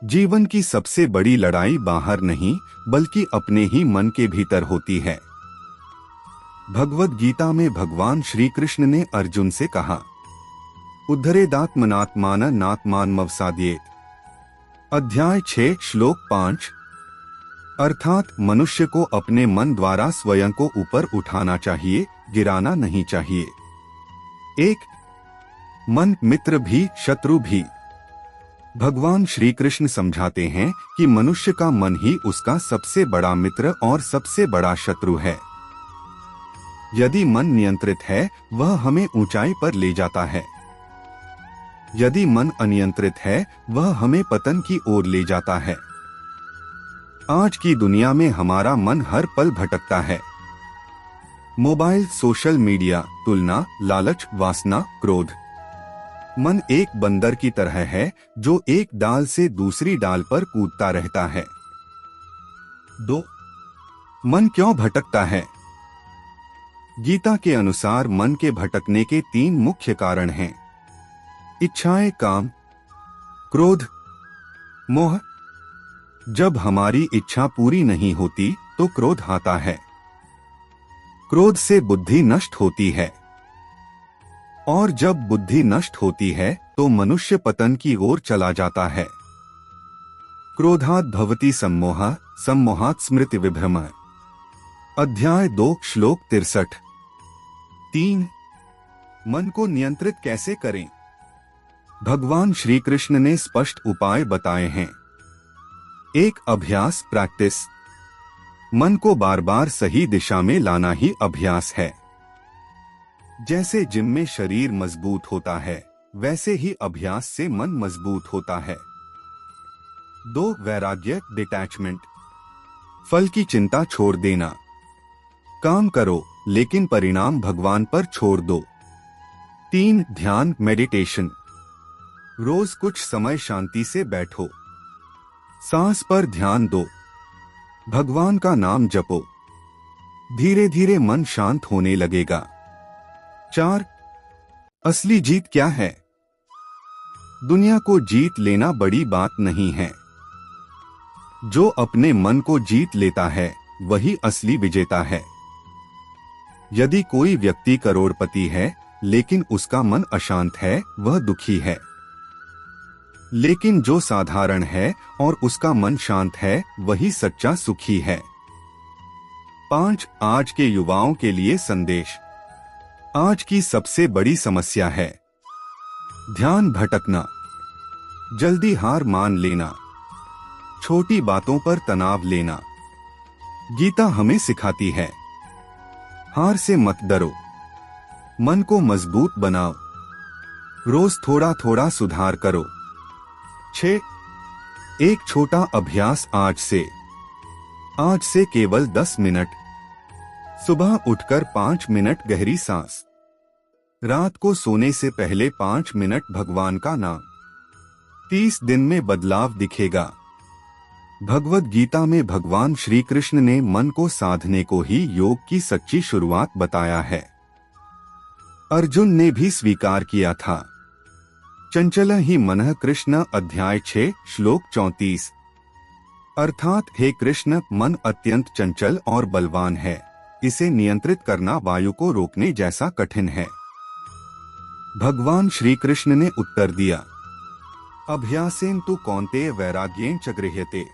जीवन की सबसे बड़ी लड़ाई बाहर नहीं बल्कि अपने ही मन के भीतर होती है। भगवद गीता में भगवान श्री कृष्ण ने अर्जुन से कहा, उद्धरेदात्मनात्मान नात्मानमवसाद्येत। अध्याय 6 श्लोक 5। अर्थात मनुष्य को अपने मन द्वारा स्वयं को ऊपर उठाना चाहिए, गिराना नहीं चाहिए। 1। मन मित्र भी शत्रु भी। भगवान श्री कृष्ण समझाते हैं कि मनुष्य का मन ही उसका सबसे बड़ा मित्र और सबसे बड़ा शत्रु है। यदि मन नियंत्रित है वह हमें ऊंचाई पर ले जाता है, यदि मन अनियंत्रित है वह हमें पतन की ओर ले जाता है। आज की दुनिया में हमारा मन हर पल भटकता है। मोबाइल, सोशल मीडिया, तुलना, लालच, वासना, क्रोध। मन एक बंदर की तरह है जो एक डाल से दूसरी डाल पर कूदता रहता है। 2. मन क्यों भटकता है? गीता के अनुसार मन के भटकने के 3 मुख्य कारण हैं। इच्छाएं, काम, क्रोध, मोह। जब हमारी इच्छा पूरी नहीं होती तो क्रोध आता है। क्रोध से बुद्धि नष्ट होती है, और जब बुद्धि नष्ट होती है तो मनुष्य पतन की ओर चला जाता है। क्रोधात् भवति सम्मोहः, सम्मोहात् स्मृति विभ्रमः। अध्याय 2 श्लोक 63। 3. मन को नियंत्रित कैसे करें? भगवान श्री कृष्ण ने स्पष्ट उपाय बताए हैं। 1. अभ्यास, प्रैक्टिस। मन को बार बार सही दिशा में लाना ही अभ्यास है। जैसे जिम में शरीर मजबूत होता है वैसे ही अभ्यास से मन मजबूत होता है। 2. वैराग्य, डिटैचमेंट। फल की चिंता छोड़ देना। काम करो लेकिन परिणाम भगवान पर छोड़ दो। 3. ध्यान, मेडिटेशन। रोज कुछ समय शांति से बैठो, सांस पर ध्यान दो, भगवान का नाम जपो। धीरे धीरे मन शांत होने लगेगा। 4. असली जीत क्या है? दुनिया को जीत लेना बड़ी बात नहीं है। जो अपने मन को जीत लेता है वही असली विजेता है। यदि कोई व्यक्ति करोड़पति है लेकिन उसका मन अशांत है वह दुखी है। लेकिन जो साधारण है और उसका मन शांत है वही सच्चा सुखी है। 5. आज के युवाओं के लिए संदेश। आज की सबसे बड़ी समस्या है ध्यान भटकना, जल्दी हार मान लेना, छोटी बातों पर तनाव लेना। गीता हमें सिखाती है, हार से मत डरो, मन को मजबूत बनाओ, रोज थोड़ा थोड़ा सुधार करो। 6. एक छोटा अभ्यास आज से केवल 10 मिनट। सुबह उठकर 5 मिनट गहरी सांस, रात को सोने से पहले 5 मिनट भगवान का नाम। 30 दिन में बदलाव दिखेगा। भगवद गीता में भगवान श्री कृष्ण ने मन को साधने को ही योग की सच्ची शुरुआत बताया है। अर्जुन ने भी स्वीकार किया था। चंचल ही मनः कृष्ण। अध्याय 6 श्लोक 34। अर्थात हे कृष्ण, मन अत्यंत चंचल और बलवान है, इसे नियंत्रित करना वायु को रोकने जैसा कठिन है। भगवान श्री कृष्ण ने उत्तर दिया, अभ्यासेन तु कौन्तेय वैराग्येन च गृह्यते।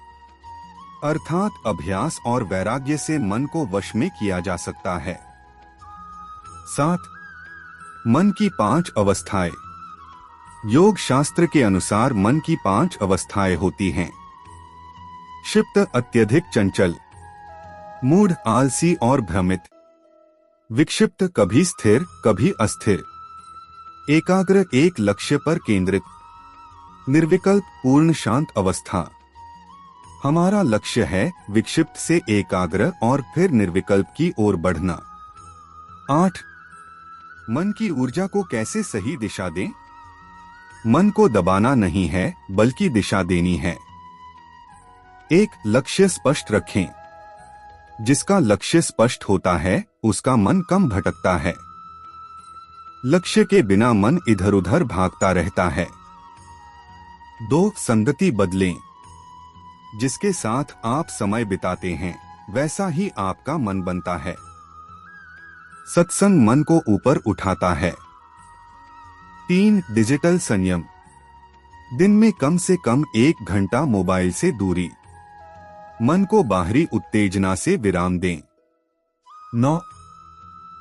अर्थात अभ्यास और वैराग्य से मन को वश में किया जा सकता है। 7. मन की 5 अवस्थाएं। योग शास्त्र के अनुसार मन की 5 अवस्थाएं होती हैं। क्षिप्त, अत्यधिक चंचल, मूढ़, आलसी और भ्रमित। विक्षिप्त, कभी स्थिर कभी अस्थिर। एकाग्र, एक लक्ष्य पर केंद्रित। निर्विकल्प, पूर्ण शांत अवस्था। हमारा लक्ष्य है विक्षिप्त से एकाग्र और फिर निर्विकल्प की ओर बढ़ना। 8. मन की ऊर्जा को कैसे सही दिशा दें? मन को दबाना नहीं है बल्कि दिशा देनी है। 1. लक्ष्य स्पष्ट रखें। जिसका लक्ष्य स्पष्ट होता है उसका मन कम भटकता है। लक्ष्य के बिना मन इधर उधर भागता रहता है। 2. संगति बदलें। जिसके साथ आप समय बिताते हैं वैसा ही आपका मन बनता है। सत्संग मन को ऊपर उठाता है। 3. डिजिटल संयम। दिन में कम से कम 1 घंटा मोबाइल से दूरी। मन को बाहरी उत्तेजना से विराम दें। 9.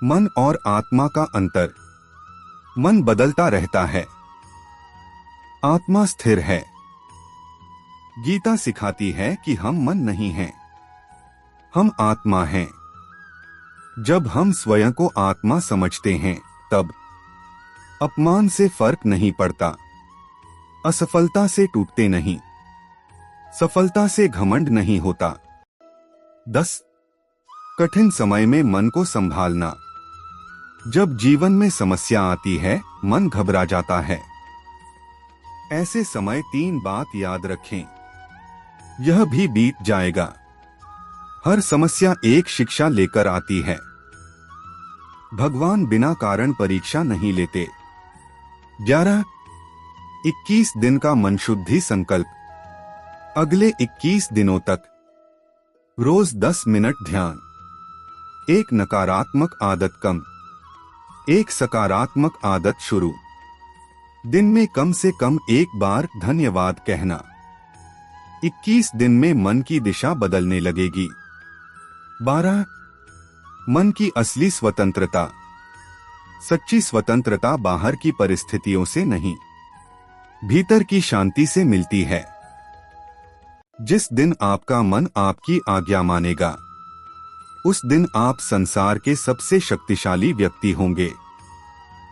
मन और आत्मा का अंतर। मन बदलता रहता है, आत्मा स्थिर है। गीता सिखाती है कि हम मन नहीं हैं, हम आत्मा हैं। जब हम स्वयं को आत्मा समझते हैं तब अपमान से फर्क नहीं पड़ता, असफलता से टूटते नहीं, सफलता से घमंड नहीं होता। 10. कठिन समय में मन को संभालना। जब जीवन में समस्या आती है मन घबरा जाता है। ऐसे समय 3 बात याद रखें, यह भी बीत जाएगा। हर समस्या एक शिक्षा लेकर आती है। भगवान बिना कारण परीक्षा नहीं लेते। 11. 21 दिन का मन शुद्धि संकल्प। अगले 21 दिनों तक रोज 10 मिनट ध्यान। एक नकारात्मक आदत कम, एक सकारात्मक आदत शुरू। दिन में कम से कम 1 बार धन्यवाद कहना। 21 दिन में मन की दिशा बदलने लगेगी। 12. मन की असली स्वतंत्रता। सच्ची स्वतंत्रता बाहर की परिस्थितियों से नहीं, भीतर की शांति से मिलती है। जिस दिन आपका मन आपकी आज्ञा मानेगा उस दिन आप संसार के सबसे शक्तिशाली व्यक्ति होंगे।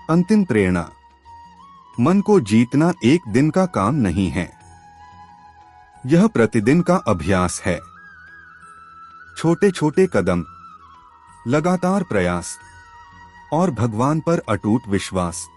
अंतिम प्रेरणा। मन को जीतना एक दिन का काम नहीं है, यह प्रतिदिन का अभ्यास है। छोटे छोटे कदम, लगातार प्रयास और भगवान पर अटूट विश्वास।